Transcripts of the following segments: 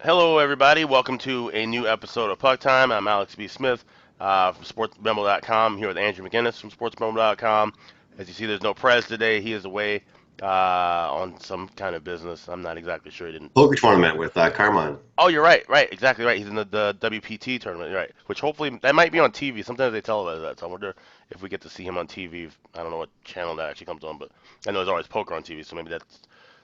Hello, everybody. Welcome to a new episode of Puck Time. I'm Alex B. Smith from SportsMemo.com, here with Andrew McInnis from SportsMemo.com. As you see, there's no Prez today. He is away on some kind of business. I'm not exactly sure. He didn't. Poker tournament with Carmine. Oh, you're right. Right. Exactly right. He's in the WPT tournament. You're right. Which hopefully that might be on TV. Sometimes they televise that. So I wonder if we get to see him on TV. I don't know what channel that actually comes on, but I know there's always poker on TV. So maybe that's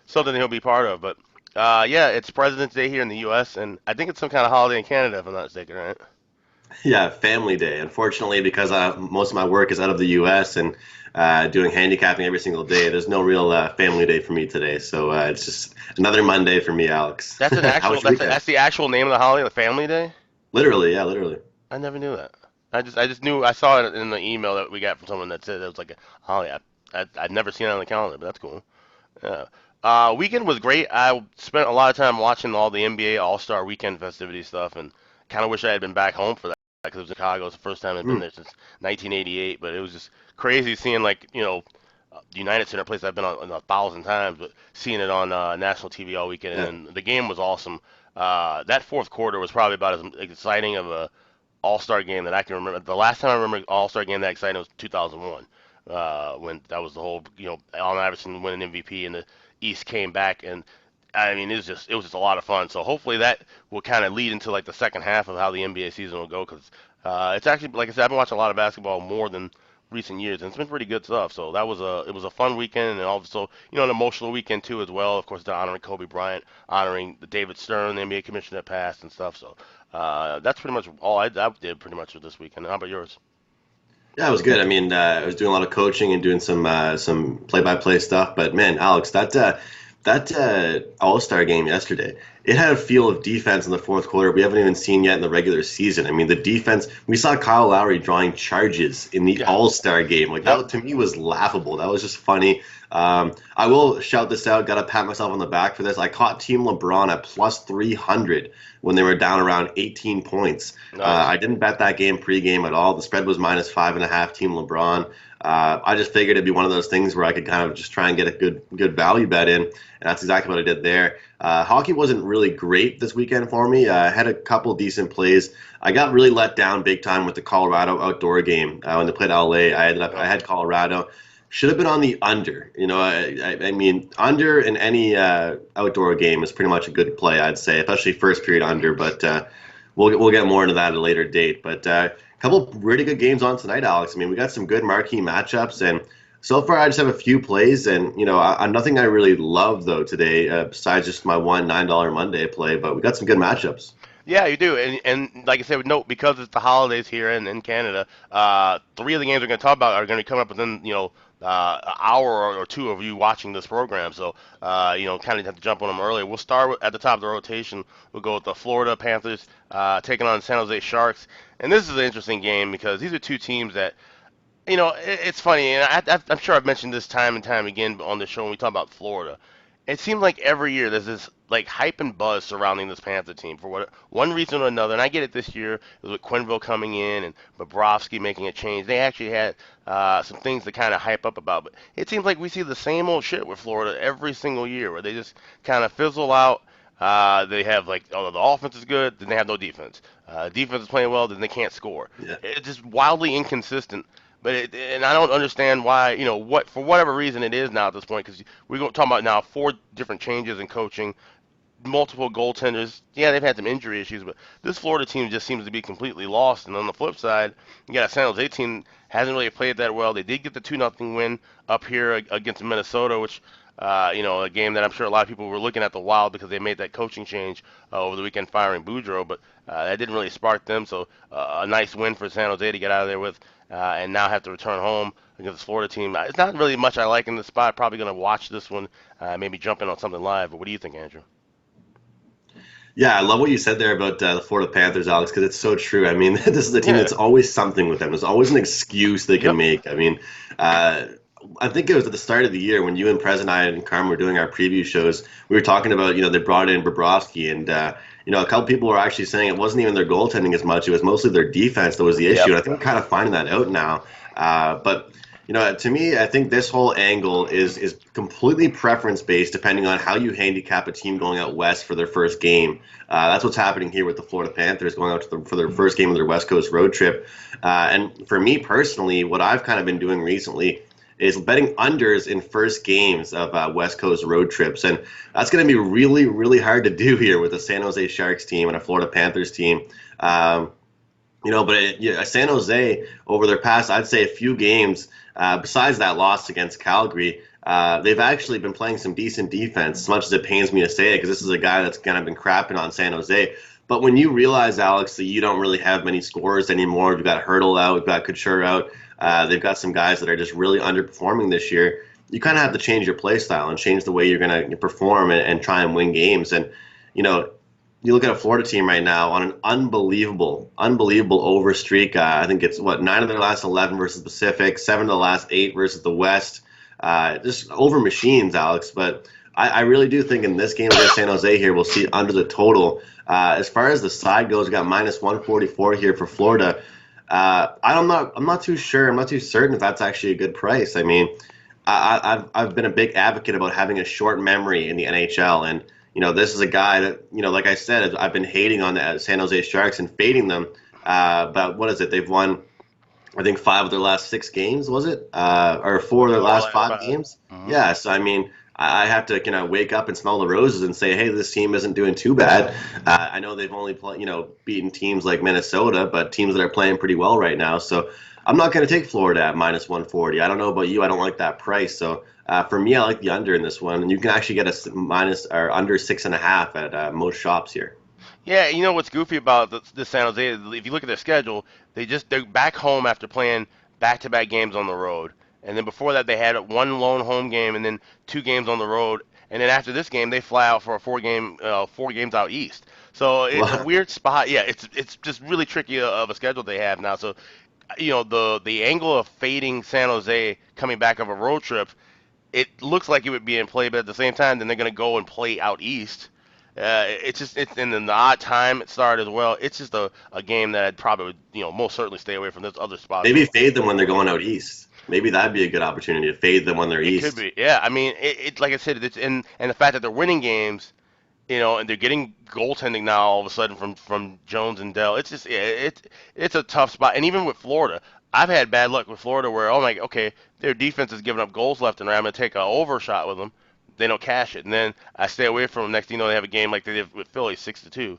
something he'll be part of. But yeah, it's President's Day here in the U.S. and I think it's some kind of holiday in Canada, if I'm not mistaken, right? Yeah, family day. Unfortunately, because most of my work is out of the U.S. and doing handicapping every single day, there's no real family day for me today. So it's just another Monday for me, Alex. That's an How actual. was your weekend? That's the actual name of the holiday, the Family Day. Literally, yeah, literally. I never knew that. I just knew I saw it in the email that we got from someone that said it was like a holiday. I'd never seen it on the calendar, but that's cool. Yeah. Weekend was great. I spent a lot of time watching all the NBA All-Star Weekend festivity stuff, and kind of wish I had been back home for that because it was in Chicago. It's the first time I've been Mm. there since 1988. But it was just crazy seeing the United Center, place I've been on 1,000 times, but seeing it on national TV all weekend, Yeah. and the game was awesome. That fourth quarter was probably about as exciting of a All-Star game that I can remember. The last time I remember All-Star game that exciting was 2001, when that was the whole, Allen Iverson winning MVP and the East came back, and I mean it was just a lot of fun. So hopefully that will kind of lead into like the second half of how the NBA season will go, because it's actually, like I said, I've been watching a lot of basketball more than recent years, and it's been pretty good stuff. So it was a fun weekend, and also an emotional weekend too as well. Of course, honoring Kobe Bryant, honoring the David Stern, the NBA commissioner that passed and stuff. So that's pretty much all I did pretty much for this weekend. How about yours? Yeah, it was good. I mean, I was doing a lot of coaching and doing some play-by-play stuff. But man, Alex, that All-Star game yesterday, it had a feel of defense in the fourth quarter we haven't even seen yet in the regular season. I mean, the defense. We saw Kyle Lowry drawing charges in the Yeah. All-Star game. Like Yep. that to me was laughable. That was just funny. I will shout this out. Got to pat myself on the back for this. I caught Team LeBron at plus 300 when they were down around 18 points. Nice. I didn't bet that game pregame at all. The spread was minus 5.5 Team LeBron. I just figured it'd be one of those things where I could kind of just try and get a good value bet in, and that's exactly what I did there. Hockey wasn't really great this weekend for me. I had a couple decent plays. I got really let down big time with the Colorado outdoor game when they played LA. I Yep. had Colorado. Should have been on the under. I mean, under in any outdoor game is pretty much a good play, I'd say, especially first period under. But we'll get more into that at a later date. But a couple really good games on tonight, Alex. I mean, we got some good marquee matchups, and so far I just have a few plays, and nothing I really love though today, besides just my one $9 Monday play. But we got some good matchups. Yeah, you do, and like I said, note because it's the holidays here in Canada. Three of the games we're going to talk about are going to be coming up within an hour or two of you watching this program. So kind of have to jump on them earlier. We'll start at the top of the rotation. We'll go with the Florida Panthers taking on San Jose Sharks, and this is an interesting game because these are two teams that it's funny, and I'm sure I've mentioned this time and time again on the show when we talk about Florida. It seems like every year there's this like hype and buzz surrounding this Panther team for one reason or another. And I get it this year with Quenneville coming in and Bobrovsky making a change. They actually had some things to kind of hype up about. But it seems like we see the same old shit with Florida every single year, where they just kind of fizzle out. They have like, oh, the offense is good, then they have no defense. Defense is playing well, then they can't score. Yeah. It's just wildly inconsistent. But and I don't understand why, what for whatever reason it is now at this point, because we're going to talk about now four different changes in coaching, multiple goaltenders. Yeah, they've had some injury issues, but this Florida team just seems to be completely lost. And on the flip side, you got a San Jose team hasn't really played that well. They did get the 2-0 win up here against Minnesota, which a game that I'm sure a lot of people were looking at the Wild because they made that coaching change over the weekend, firing Boudreaux, but that didn't really spark them. So a nice win for San Jose to get out of there with, and now have to return home against this Florida team. It's not really much I like in the spot. Probably going to watch this one, maybe jump in on something live. But what do you think, Andrew? Yeah, I love what you said there about the Florida Panthers, Alex, because it's so true. I mean, this is a team Yeah. that's always something with them. There's always an excuse they can Yep. make. I mean, uh, I think it was at the start of the year when you and Prez and I and Carm were doing our preview shows. We were talking about, they brought in Bobrovsky, and a couple people were actually saying it wasn't even their goaltending as much; it was mostly their defense that was the issue. Yep. And I think we're kind of finding that out now. But To me, I think this whole angle is completely preference based, depending on how you handicap a team going out west for their first game. That's what's happening here with the Florida Panthers going out for their first game of their West Coast road trip. And for me personally, what I've kind of been doing recently is betting unders in first games of West Coast road trips, and that's going to be really, really hard to do here with a San Jose Sharks team and a Florida Panthers team. San Jose, over their past, I'd say, a few games, besides that loss against Calgary, they've actually been playing some decent defense, as much as it pains me to say it, because this is a guy that's kind of been crapping on San Jose. But when you realize, Alex, that you don't really have many scorers anymore, you've got Hurdle out, you've got Couture out, they've got some guys that are just really underperforming this year, you kind of have to change your play style and change the way you're going to perform and try and win games. And, you look at a Florida team right now on an unbelievable over streak. I think it's 9 of their last 11 versus Pacific, 7 of the last 8 versus the West. Just over machines, Alex. But I really do think in this game against San Jose here, we'll see under the total. As far as the side goes, we got minus 144 here for Florida. I'm not too sure. I'm not too certain if that's actually a good price. I mean, I've been a big advocate about having a short memory in the NHL, and this is a guy that, like I said, I've been hating on the San Jose Sharks and fading them. But what is it? They've won, I think, 5 of their last 6 games, was it? Or 4 of their last 5 games? Mm-hmm. Yeah, so I mean, I have to wake up and smell the roses and say, hey, this team isn't doing too bad. I know they've only beaten teams like Minnesota, but teams that are playing pretty well right now. So I'm not going to take Florida at minus 140. I don't know about you. I don't like that price. So for me, I like the under in this one, and you can actually get a minus or under 6.5 at most shops here. Yeah, you know what's goofy about the San Jose? If you look at their schedule, they're back home after playing back-to-back games on the road, and then before that they had 1 lone home game and then 2 games on the road, and then after this game they fly out for a 4 games out east. So it's a weird spot. Yeah, it's just really tricky of a schedule they have now. So the angle of fading San Jose coming back of a road trip, it looks like it would be in play, but at the same time, then they're going to go and play out east. It's in the odd time it started as well. It's just a game that I'd probably most certainly stay away from this other spot. Maybe fade them when they're going out east. Maybe that'd be a good opportunity to fade them when they're east. It could be, yeah. I mean, it like I said, it's and the fact that they're winning games, and they're getting goaltending now all of a sudden from Jones and Dell. It's just it's a tough spot. And even with Florida, I've had bad luck with Florida where okay, their defense is giving up goals left and right. I'm gonna take an overshot with them. They don't cash it, and then I stay away from them. Next thing you know, they have a game like they did with Philly, 6-2,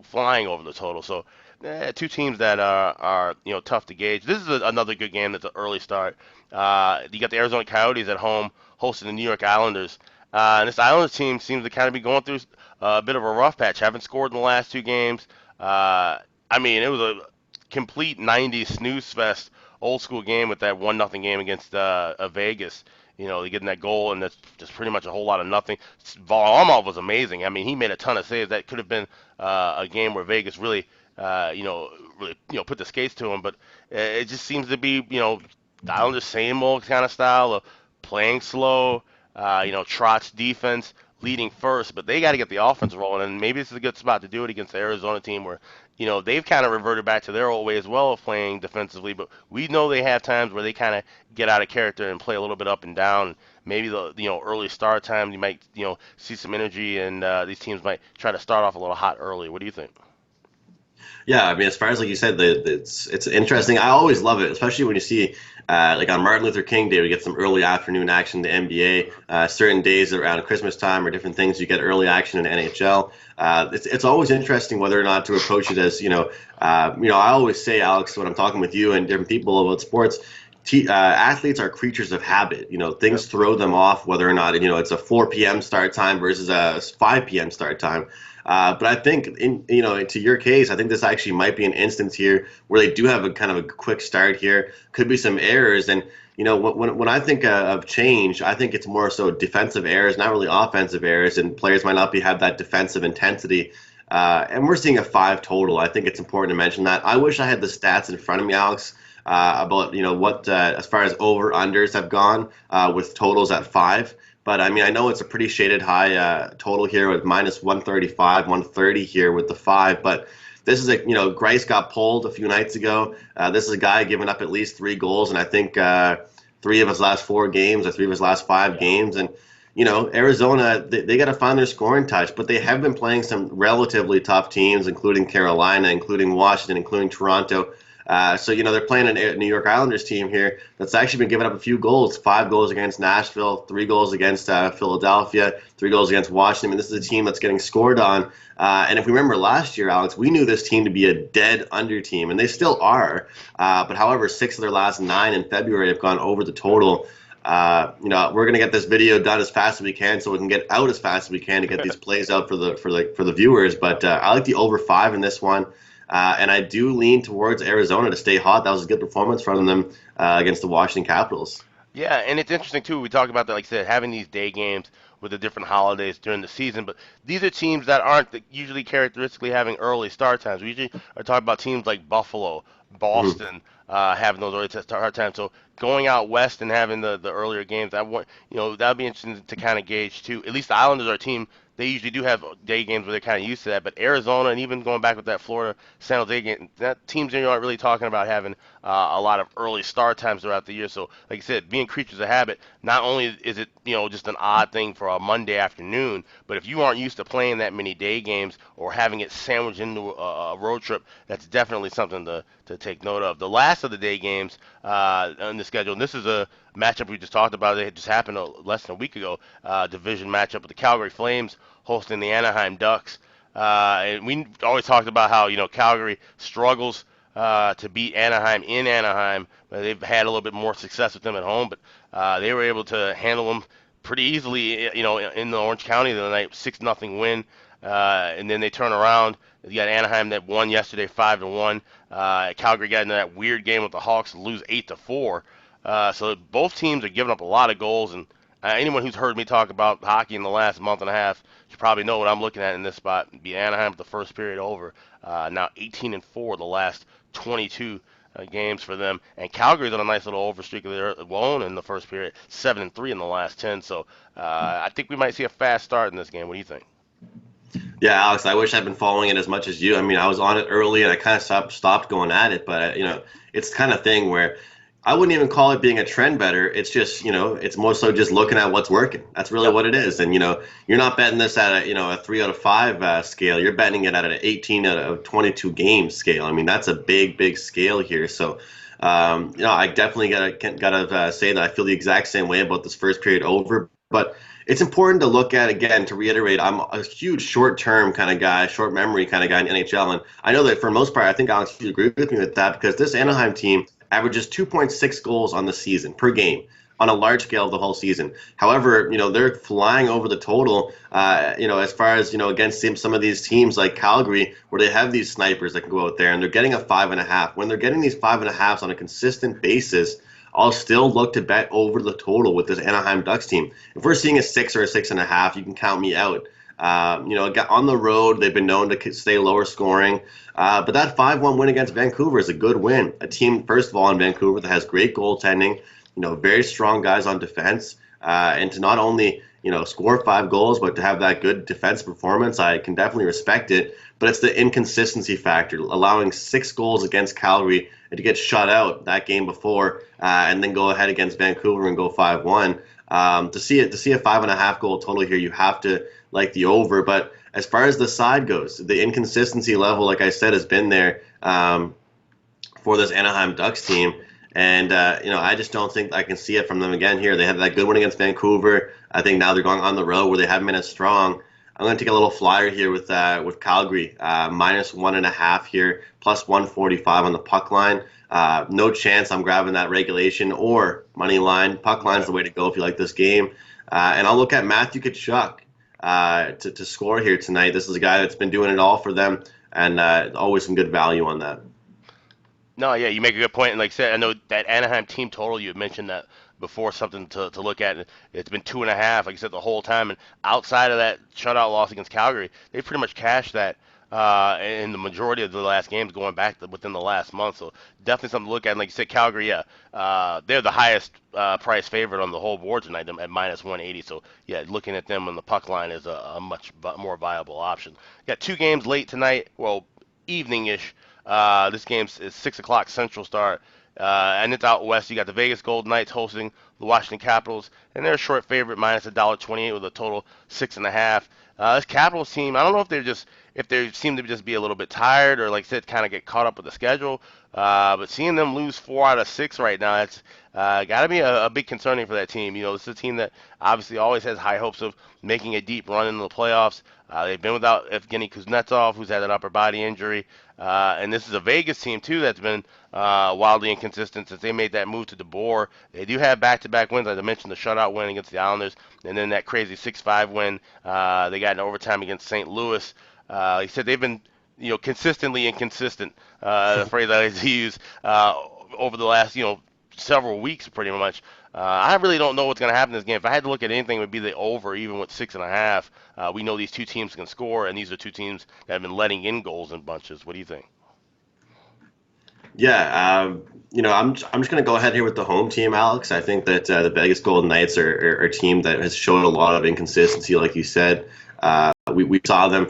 flying over the total. So, 2 teams that are tough to gauge. This is another good game that's an early start. You got the Arizona Coyotes at home hosting the New York Islanders. And this Islanders team seems to kind of be going through a bit of a rough patch. Haven't scored in the last 2 games. I mean, it was a complete 90s snooze fest, old school game with that 1-0 game against Vegas. They getting that goal, and that's just pretty much a whole lot of nothing. Varlamov was amazing. I mean, he made a ton of saves. That could have been a game where Vegas really, put the skates to him. But it just seems to be, the Islanders' same old kind of style of playing slow. Trot's defense leading first, but they got to get the offense rolling, and maybe this is a good spot to do it against the Arizona team where, they've kind of reverted back to their old way as well of playing defensively, but we know they have times where they kind of get out of character and play a little bit up and down. Maybe the early start time you might see some energy, and these teams might try to start off a little hot early. What do you think? Yeah, I mean, as far as like you said, it's interesting. I always love it, especially when you see like on Martin Luther King Day, we get some early afternoon action in the NBA. Certain days around Christmas time or different things, you get early action in the NHL. It's always interesting whether or not to approach it as I always say, Alex, when I'm talking with you and different people about sports. Athletes are creatures of habit. Things throw them off, whether or not it's a 4 p.m. start time versus a 5 p.m. start time. But I think, to your case, I think this actually might be an instance here where they do have a kind of a quick start here. Could be some errors, and when I think of change, I think it's more so defensive errors, not really offensive errors, and players might not have that defensive intensity. And we're seeing a 5 total. I think it's important to mention that. I wish I had the stats in front of me, Alex, about what as far as over unders have gone with totals at 5. But I mean, I know it's a pretty shaded high total here with minus 135, 130 here with the 5. But this is Grice got pulled a few nights ago. This is a guy giving up at least 3 goals, and I think three of his last four games or three of his last five Yeah. games. And, Arizona, they got to find their scoring touch, but they have been playing some relatively tough teams, including Carolina, including Washington, including Toronto. So, they're playing a New York Islanders team here that's actually been giving up a few goals. 5 goals against Nashville, 3 goals against Philadelphia, 3 goals against Washington. I mean, this is a team that's getting scored on. And if we remember last year, Alex, we knew this team to be a dead under team, and they still are. But however, 6 of their last 9 in February have gone over the total. We're gonna get this video done as fast as we can, so we can get out as fast as we can to get these plays out for the viewers. But I like the over 5 in this one. And I do lean towards Arizona to stay hot. That was a good performance from them against the Washington Capitals. Yeah, and it's interesting too. We talk about that, like I said, having these day games with the different holidays during the season. But these are teams that aren't usually characteristically having early start times. We usually are talking about teams like Buffalo, Mhm. Boston, having those early start times. So going out west and having the earlier games, I want that'd be interesting to kind of gauge too. At least the Islanders are a team. They usually do have day games where they're kind of used to that. But Arizona and even going back with that Florida San Jose game, that teams aren't really talking about having a lot of early start times throughout the year. So, like I said, being creatures of habit, not only is it just an odd thing for a Monday afternoon, but if you aren't used to playing that many day games or having it sandwiched into a road trip, that's definitely something to take note of. The last of the day games on the schedule, and this is a matchup we just talked about. It just happened less than a week ago. Division matchup with the Calgary Flames hosting the Anaheim Ducks. And we always talked about how Calgary struggles to beat Anaheim in Anaheim. They've had a little bit more success with them at home, but they were able to handle them pretty easily. In the Orange County the other night, 6-0 win, and then they turn around. You got Anaheim that won yesterday 5-1. Calgary got into that weird game with the Hawks, lose 8-4. So both teams are giving up a lot of goals, and anyone who's heard me talk about hockey in the last month and a half should probably know what I'm looking at in this spot. Beat Anaheim with the first period over. Now 18-4 the last 22 games for them, and Calgary's on a nice little over streak of their own in the first period, 7-3 in the last 10. So I think we might see a fast start in this game. What do you think? Yeah, Alex, I wish I'd been following it as much as you. I mean, I was on it early and I kind of stopped going at it, but it's the kind of thing where I wouldn't even call it being a trend better. It's just, it's more so just looking at what's working. That's really Yep. what it is. And you're not betting this at a 3 out of 5 scale. You're betting it at an 18 out of 22 game scale. I mean, that's a big scale here. So, I definitely gotta say that I feel the exact same way about this first period over, but it's important to look at, again, to reiterate, I'm a huge short-term kind of guy, short memory kind of guy in NHL, and I know that for the most part, I think Alex, you agree with me with that, because this Yep. Anaheim team averages 2.6 goals on the season per game on a large scale of the whole season. However, they're flying over the total, as far as, against some of these teams like Calgary, where they have these snipers that can go out there, and they're getting a 5.5. When they're getting these 5.5s on a consistent basis, I'll still look to bet over the total with this Anaheim Ducks team. If we're seeing a 6 or a 6.5, you can count me out. On the road, they've been known to stay lower scoring. But that 5-1 win against Vancouver is a good win. A team, first of all, in Vancouver that has great goaltending, very strong guys on defense. And to not only, score 5 goals, but to have that good defense performance, I can definitely respect it. But it's the inconsistency factor, allowing 6 goals against Calgary and to get shut out that game before, and then go ahead against Vancouver and go 5-1. To see a 5.5 goal total here, you have to like the over. But as far as the side goes, the inconsistency level, like I said, has been there for this Anaheim Ducks team. And I just don't think I can see it from them again here. They had that good win against Vancouver. I think now they're going on the road where they haven't been as strong. I'm going to take a little flyer here with Calgary, -1.5 here, +145 on the puck line. No chance I'm grabbing that regulation or money line. Puck line's Yeah. the way to go if you like this game. And I'll look at Matthew Tkachuk to score here tonight. This is a guy that's been doing it all for them, and always some good value on that. No, yeah, you make a good point. And like I said, I know that Anaheim team total, you had mentioned that before, something to look at. It's been 2.5, like I said, the whole time. And outside of that shutout loss against Calgary, they pretty much cashed that in the majority of the last games going back within the last month. So definitely something to look at. And like you said, Calgary, yeah, they're the highest price favorite on the whole board tonight at -180. So yeah, looking at them on the puck line is a much more viable option. Got two games late tonight. Well, evening-ish. This game is 6 o'clock Central start. And it's out west. You got the Vegas Golden Knights hosting the Washington Capitals, and they're a short favorite, minus $1.28 with a total 6.5. This Capitals team, I don't know if they seem to just be a little bit tired or like I said, kind of get caught up with the schedule. But seeing them lose 4 out of 6 right now, it's got to be a big concerning for that team. This is a team that obviously always has high hopes of making a deep run into the playoffs. They've been without Evgeny Kuznetsov, who's had an upper body injury. And this is a Vegas team, too, that's been wildly inconsistent since they made that move to DeBoer. They do have back-to-back wins. As I mentioned, the shutout win against the Islanders, and then that crazy 6-5 win they got in overtime against St. Louis. He said they've been, consistently inconsistent, the phrase I like to use, over the last, several weeks, pretty much. I really don't know what's going to happen in this game. If I had to look at anything, it would be the over, even with 6.5. We know these two teams can score, and these are two teams that have been letting in goals in bunches. What do you think? Yeah, I'm just going to go ahead here with the home team, Alex. I think that the Vegas Golden Knights are a team that has showed a lot of inconsistency, like you said. We saw them,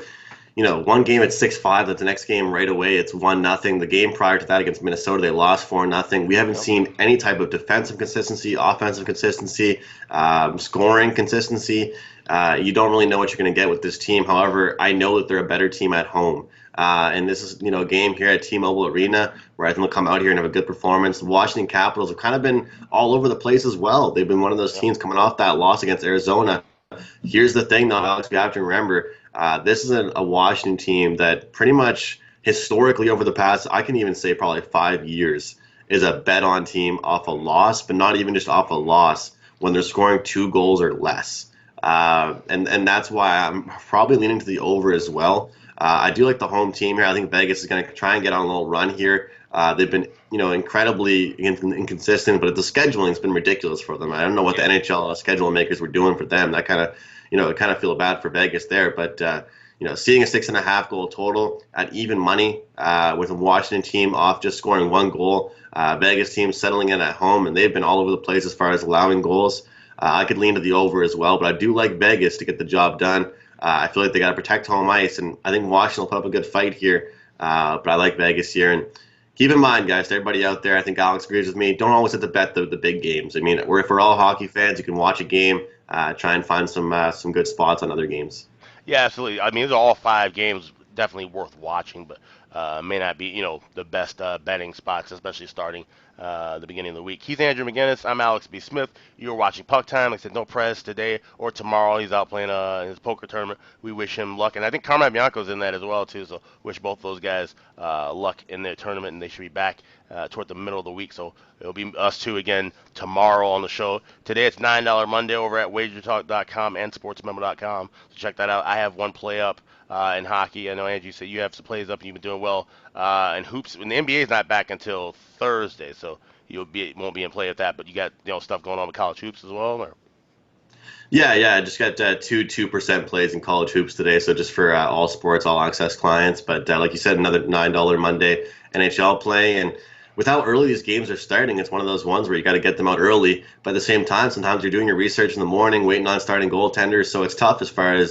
one game at 6-5, that the next game right away it's 1-0. The game prior to that against Minnesota, they lost 4-0. We haven't Yep. seen any type of defensive consistency, offensive consistency, scoring consistency. You don't really know what you're going to get with this team. However, I know that they're a better team at home. And this is, a game here at T-Mobile Arena where I think they'll come out here and have a good performance. The Washington Capitals have kind of been all over the place as well. They've been one of those Yep. teams coming off that loss against Arizona. Here's the thing, though, Alex, we have to remember this is a Washington team that pretty much historically over the past, I can even say probably 5 years, is a bet-on team off a loss, but not even just off a loss when they're scoring 2 goals or less. And that's why I'm probably leaning to the over as well. I do like the home team here. I think Vegas is going to try and get on a little run here. They've been, incredibly inconsistent, but the scheduling's been ridiculous for them. I don't know what the Yeah. NHL schedule makers were doing for them. That kind of, kind of feel bad for Vegas there. But seeing a 6.5 goal total at even money with a Washington team off just scoring 1 goal, Vegas team settling in at home, and they've been all over the place as far as allowing goals. I could lean to the over as well, but I do like Vegas to get the job done. I feel like they got to protect home ice, and I think Washington will put up a good fight here. But I like Vegas here. And keep in mind, guys, to everybody out there, I think Alex agrees with me. Don't always have to bet the big games. I mean, if we're all hockey fans, you can watch a game, try and find some good spots on other games. Yeah, absolutely. I mean, these are all 5 games definitely worth watching, but may not be, the best betting spots, especially starting the beginning of the week. He's Andrew McInnis. I'm Alex B. Smith. You're watching Puck Time. Like I said, no press today or tomorrow. He's out playing his poker tournament. We wish him luck. And I think Carmine Bianco's in that as well, too, so wish both those guys luck in their tournament, and they should be back toward the middle of the week. So it'll be us two again tomorrow on the show. Today it's $9 Monday over at wagertalk.com and sportsmemo.com. So check that out. I have one play up in hockey. I know Angie said you have some plays up and you've been doing well in hoops. And the NBA is not back until Thursday, so won't be in play at that. But you got stuff going on with college hoops as well. Or? Yeah. I just got 2% plays in college hoops today, so just for all sports, all access clients. But like you said, another $9 Monday NHL play, and with how early these games are starting, it's one of those ones where you got to get them out early. But at the same time, sometimes you're doing your research in the morning, waiting on starting goaltenders, so it's tough as far as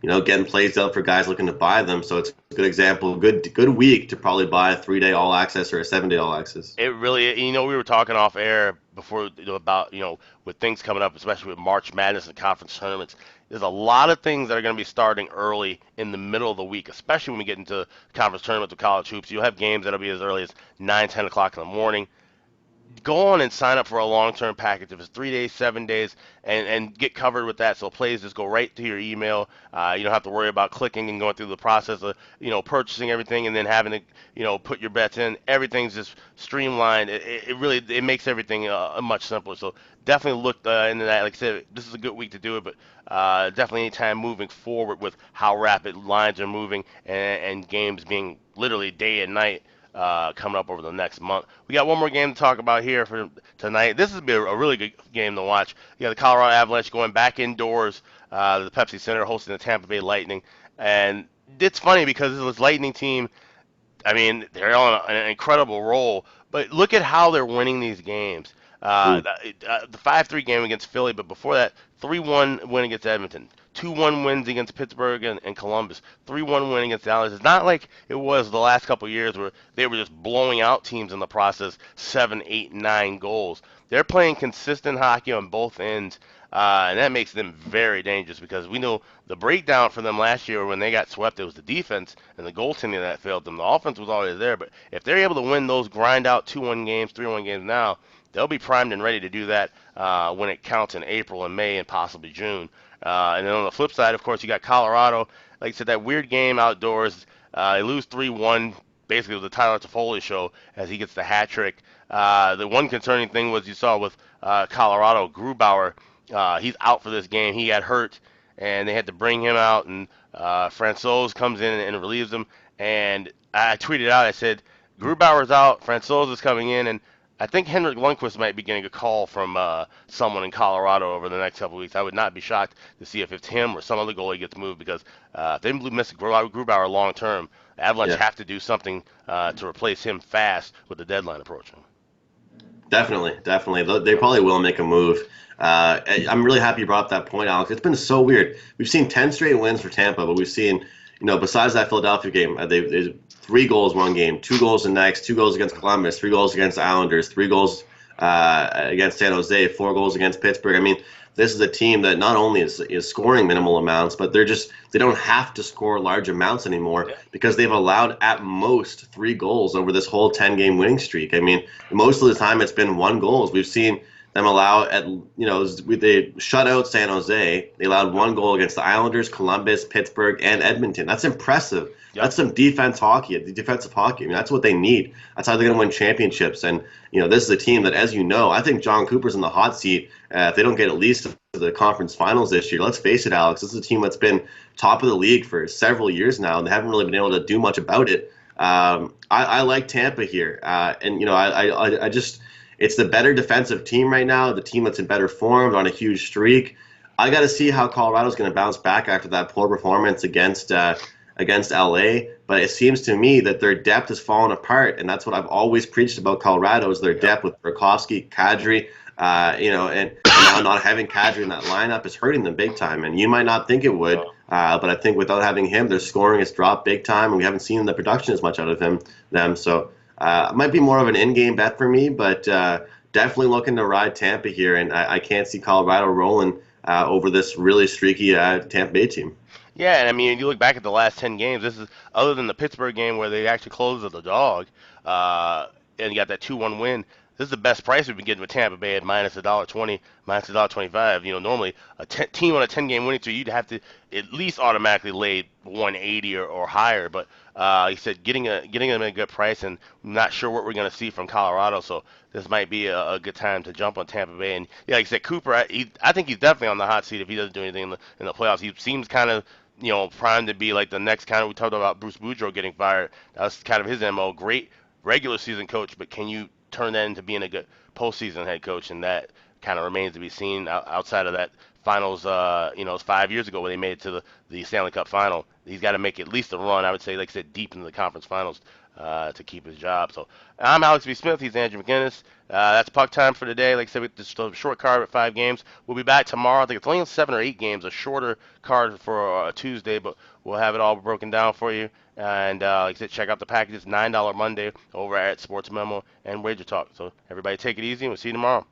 getting plays out for guys looking to buy them. So it's a good example, good week to probably buy a 3-day all access or a 7-day all access. It really, we were talking off air before about, with things coming up, especially with March Madness and conference tournaments. There's a lot of things that are going to be starting early in the middle of the week, especially when we get into conference tournaments with college hoops. You'll have games that'll be as early as 9, 10 o'clock in the morning. Go on and sign up for a long-term package. If it's 3 days, 7 days, and get covered with that. So plays just go right to your email. You don't have to worry about clicking and going through the process of purchasing everything and then having to put your bets in. Everything's just streamlined. It really makes everything much simpler. So definitely look into that. Like I said, this is a good week to do it, but definitely any time moving forward with how rapid lines are moving and games being literally day and night coming up over the next month. We got one more game to talk about here for tonight. This has been a really good game to watch. You got the Colorado Avalanche going back indoors to the Pepsi Center, hosting the Tampa Bay Lightning. And it's funny because this Lightning team, I mean, they're on an incredible roll, but look at how they're winning these games. Mm. The 5-3 game against Philly, but before that, 3-1 win against Edmonton, 2-1 wins against Pittsburgh and Columbus, 3-1 win against the Islanders. It's not like it was the last couple of years where they were just blowing out teams in the process, 7, 8, 9 goals. They're playing consistent hockey on both ends, and that makes them very dangerous because we know the breakdown for them last year when they got swept, it was the defense and the goaltending that failed them. The offense was always there, but if they're able to win those grind out 2-1 games, 3-1 games now, they'll be primed and ready to do that when it counts in April and May and possibly June. And then on the flip side, of course, you got Colorado. Like I said, that weird game outdoors. They lose 3-1. Basically, it was the Tyler Toffoli show as he gets the hat trick. The one concerning thing was you saw with Colorado, Grubauer. He's out for this game. He got hurt, and they had to bring him out. And Francouz comes in and relieves him. And I tweeted out, I said, Grubauer's out, Francouz is coming in, and I think Henrik Lundqvist might be getting a call from someone in Colorado over the next couple of weeks. I would not be shocked to see if it's him or some other goalie gets moved because if they miss Grubauer long term, Avalanche Yeah. have to do something to replace him fast with the deadline approaching. Definitely, definitely. They probably will make a move. I'm really happy you brought up that point, Alex. It's been so weird. We've seen 10 straight wins for Tampa, but we've seen, besides that Philadelphia game, there's 3 goals one game, 2 goals the next, 2 goals against Columbus, 3 goals against the Islanders, 3 goals against San Jose, 4 goals against Pittsburgh. I mean, this is a team that not only is scoring minimal amounts, but they don't have to score large amounts anymore because they've allowed at most 3 goals over this whole 10-game winning streak. I mean, most of the time it's been 1 goal. We've seen them allow they shut out San Jose. They allowed 1 goal against the Islanders, Columbus, Pittsburgh, and Edmonton. That's impressive. Yep. That's some defensive hockey. I mean, that's what they need. That's how they're going to win championships. And this is a team that, as you know, I think John Cooper's in the hot seat. If they don't get at least to the conference finals this year, let's face it, Alex, this is a team that's been top of the league for several years now, and they haven't really been able to do much about it. I like Tampa here, and I just. It's the better defensive team right now, the team that's in better form, on a huge streak. I got to see how Colorado's going to bounce back after that poor performance against LA. But it seems to me that their depth has fallen apart, and that's what I've always preached about Colorado is their depth with Burakovsky, Kadri, and now not having Kadri in that lineup is hurting them big time. And you might not think it would, but I think without having him, their scoring has dropped big time, and we haven't seen the production as much out of them. So. It might be more of an in-game bet for me, but definitely looking to ride Tampa here, and I can't see Colorado rolling over this really streaky Tampa Bay team. Yeah, and I mean, if you look back at the last 10 games, this is other than the Pittsburgh game where they actually closed as a dog, and you got that 2-1 win. This is the best price we've been getting with Tampa Bay at minus $1.20, minus $1.25. Normally a team on a 10-game winning streak, you'd have to at least automatically lay 180 or higher. But he said getting them at a good price, and I'm not sure what we're going to see from Colorado. So this might be a good time to jump on Tampa Bay. And yeah, like I said, Cooper, I think he's definitely on the hot seat if he doesn't do anything in the playoffs. He seems kind of primed to be like the next kind of, we talked about Bruce Boudreau getting fired. That's kind of his MO. Great regular season coach, but can you turn that into being a good postseason head coach? And that kind of remains to be seen outside of that finals, 5 years ago when they made it to the Stanley Cup final. He's got to make at least a run, I would say, like I said, deep into the conference finals to keep his job. So I'm Alex B. Smith. He's Andrew McInnis. That's puck time for today. Like I said, just a short card with 5 games. We'll be back tomorrow. I think it's only 7 or 8 games, a shorter card for a Tuesday, but we'll have it all broken down for you. And like I said, check out the packages, $9 Monday over at Sports Memo and Wager Talk. So everybody take it easy, and we'll see you tomorrow.